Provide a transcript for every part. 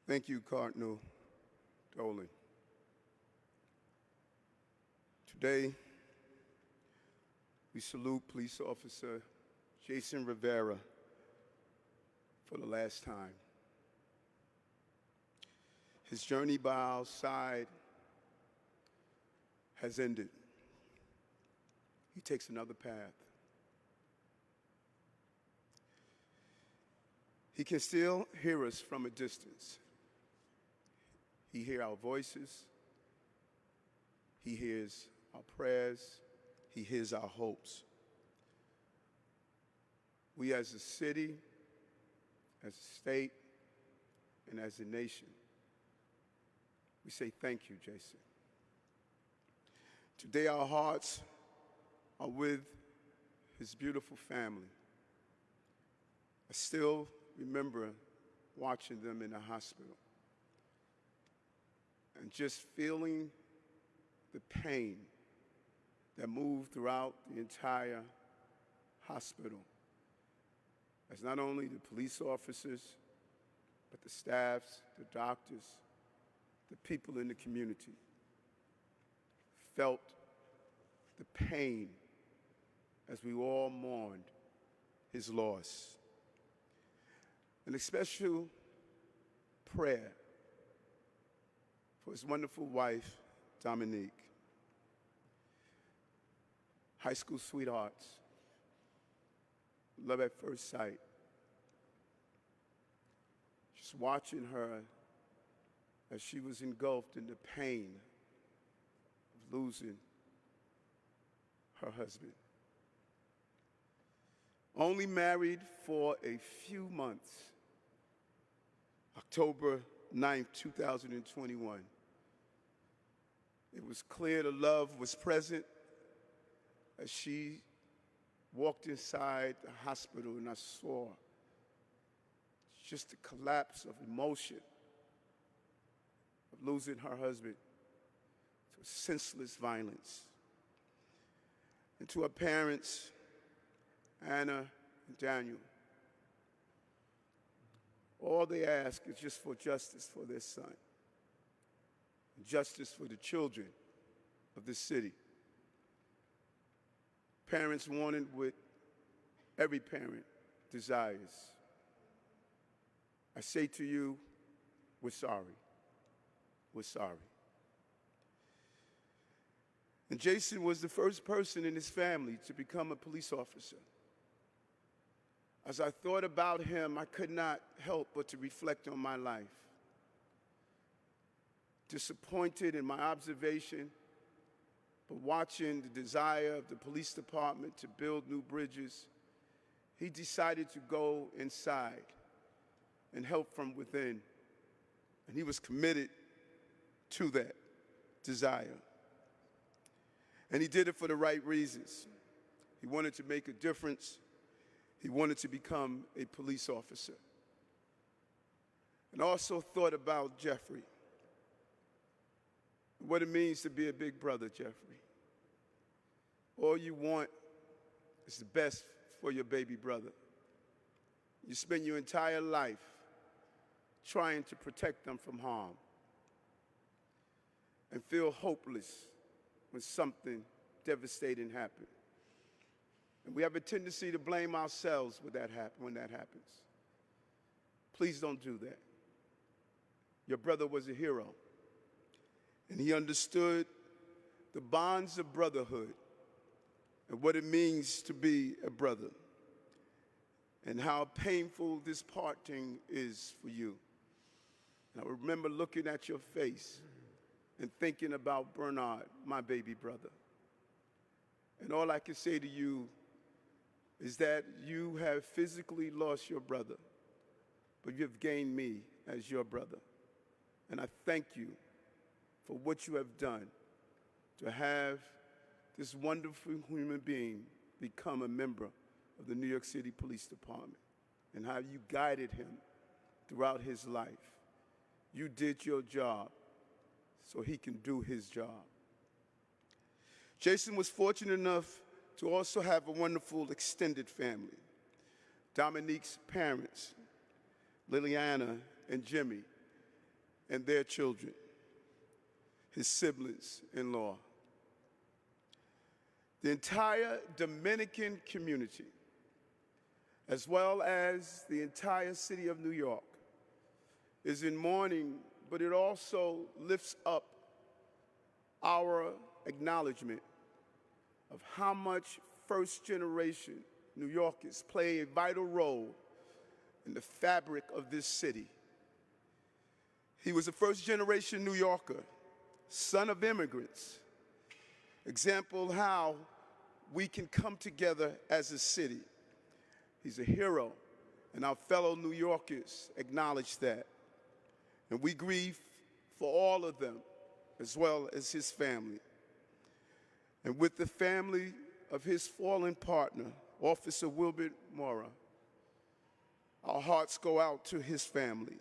Thank you, Cardinal Dolan. Today, we salute Police Officer Jason Rivera for the last time. His journey by our side has ended. He takes another path. He can still hear us from a distance. He hears our voices. He hears our prayers. He hears our hopes. We as a city, as a state, and as a nation, we say thank you, Jason. Today our hearts are with his beautiful family. I still remember watching them in the hospital and just feeling the pain that moved throughout the entire hospital as not only the police officers, but the staffs, the doctors, the people in the community felt the pain as we all mourned his loss. An special prayer for his wonderful wife, Dominique. High school sweethearts, love at first sight. Just watching her as she was engulfed in the pain of losing her husband. Only married for a few months, October 9th, 2021. It was clear the love was present as she walked inside the hospital, and I saw just the collapse of emotion of losing her husband to senseless violence. And to her parents, Anna and Daniel, all they ask is just for justice for their son, and justice for the children of the city. Parents wanted what every parent desires. I say to you, we're sorry. We're sorry. And Jason was the first person in his family to become a police officer. As I thought about him, I could not help but to reflect on my life. Disappointed in my observation, but watching the desire of the police department to build new bridges, he decided to go inside and help from within. And he was committed to that desire. And he did it for the right reasons. He wanted to make a difference. He wanted to become a police officer. And I also thought about Jeffrey, what it means to be a big brother, Jeffrey. All you want is the best for your baby brother. You spend your entire life trying to protect them from harm and feel hopeless when something devastating happens. And we have a tendency to blame ourselves when that happens. Please don't do that. Your brother was a hero, and he understood the bonds of brotherhood and what it means to be a brother, and how painful this parting is for you. And I remember looking at your face and thinking about Bernard, my baby brother. And all I can say to you is that you have physically lost your brother, but you have gained me as your brother. And I thank you for what you have done to have this wonderful human being become a member of the New York City Police Department, and how you guided him throughout his life. You did your job so he can do his job. Jason was fortunate enough to also have a wonderful extended family. Dominique's parents, Liliana and Jimmy, and their children, his siblings-in-law, the entire Dominican community, as well as the entire city of New York, is in mourning, but it also lifts up our acknowledgement of how much first-generation New Yorkers play a vital role in the fabric of this city. He was a first-generation New Yorker, son of immigrants, example of how we can come together as a city. He's a hero, and our fellow New Yorkers acknowledge that. And we grieve for all of them, as well as his family. And with the family of his fallen partner, Officer Wilbert Mora, our hearts go out to his family.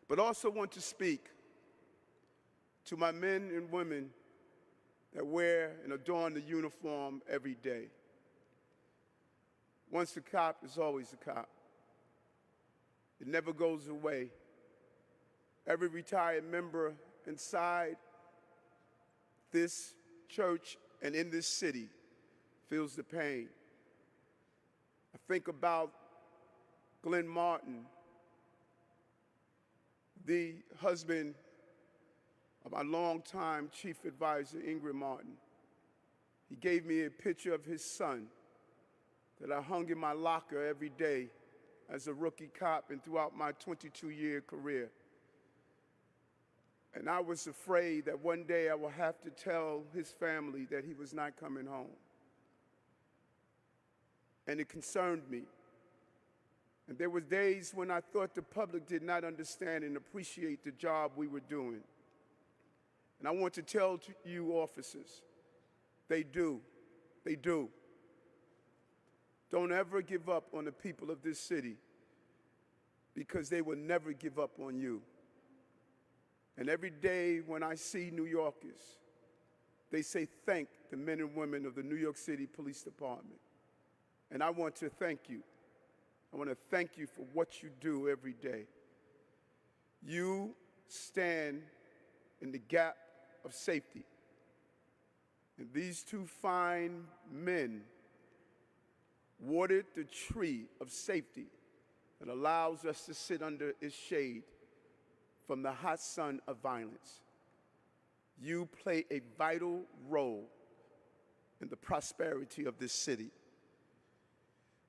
But also want to speak to my men and women that wear and adorn the uniform every day. Once a cop is always a cop. It never goes away. Every retired member inside this church and in this city feels the pain. I think about Glenn Martin, the husband of my longtime chief advisor, Ingrid Martin. He gave me a picture of his son that I hung in my locker every day as a rookie cop and throughout my 22-year career. And I was afraid that one day I would have to tell his family that he was not coming home. And it concerned me. And there were days when I thought the public did not understand and appreciate the job we were doing. And I want to tell you officers, they do. They do. Don't ever give up on the people of this city, because they will never give up on you. And every day when I see New Yorkers, they say thank the men and women of the New York City Police Department. And I want to thank you. I want to thank you for what you do every day. You stand in the gap of safety. And these two fine men watered the tree of safety that allows us to sit under its shade from the hot sun of violence. You play a vital role in the prosperity of this city.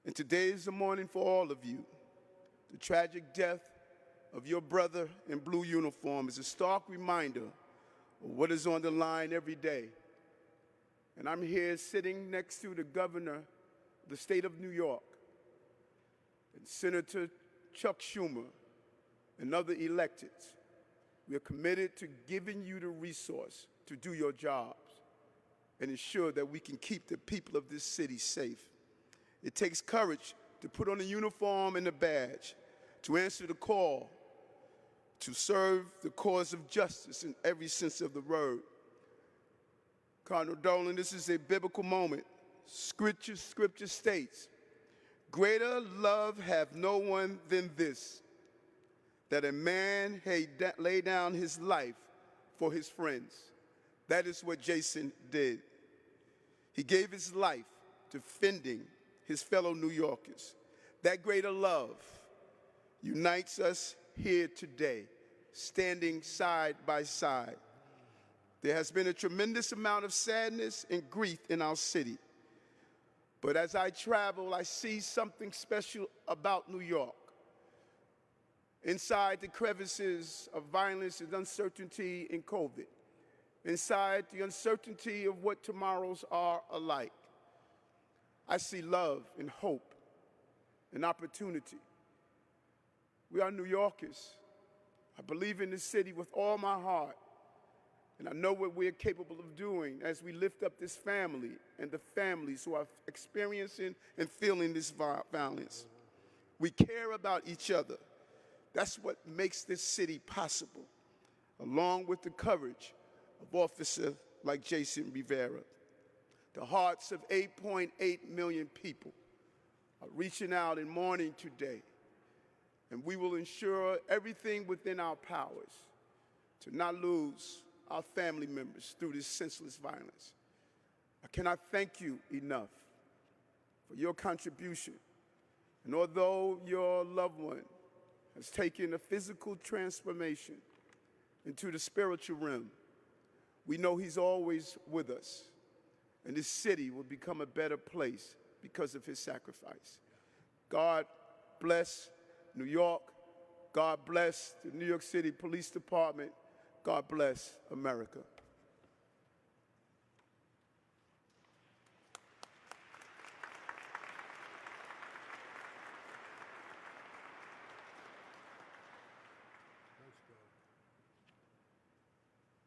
And today is the morning for all of you. The tragic death of your brother in blue uniform is a stark reminder of what is on the line every day. And I'm here sitting next to the governor of the state of New York, and Senator Chuck Schumer, and other electeds. We are committed to giving you the resource to do your jobs and ensure that we can keep the people of this city safe. It takes courage to put on a uniform and a badge, to answer the call, to serve the cause of justice in every sense of the word. Cardinal Dolan, this is a biblical moment. Scripture states, "Greater love hath no one than this, that a man lay down his life for his friends." That is what Jason did. He gave his life defending his fellow New Yorkers. That greater love unites us here today, standing side by side. There has been a tremendous amount of sadness and grief in our city. But as I travel, I see something special about New York. Inside the crevices of violence and uncertainty in COVID, inside the uncertainty of what tomorrows are alike, I see love and hope and opportunity. We are New Yorkers. I believe in this city with all my heart, and I know what we're capable of doing as we lift up this family and the families who are experiencing and feeling this violence. We care about each other. That's what makes this city possible, along with the courage of officers like Jason Rivera. The hearts of 8.8 million people are reaching out in mourning today. and we will ensure everything within our powers to not lose our family members through this senseless violence. I cannot thank you enough for your contribution. And although your loved one has taken a physical transformation into the spiritual realm, we know he's always with us. And this city will become a better place because of his sacrifice. God bless New York. God bless the New York City Police Department. God bless America.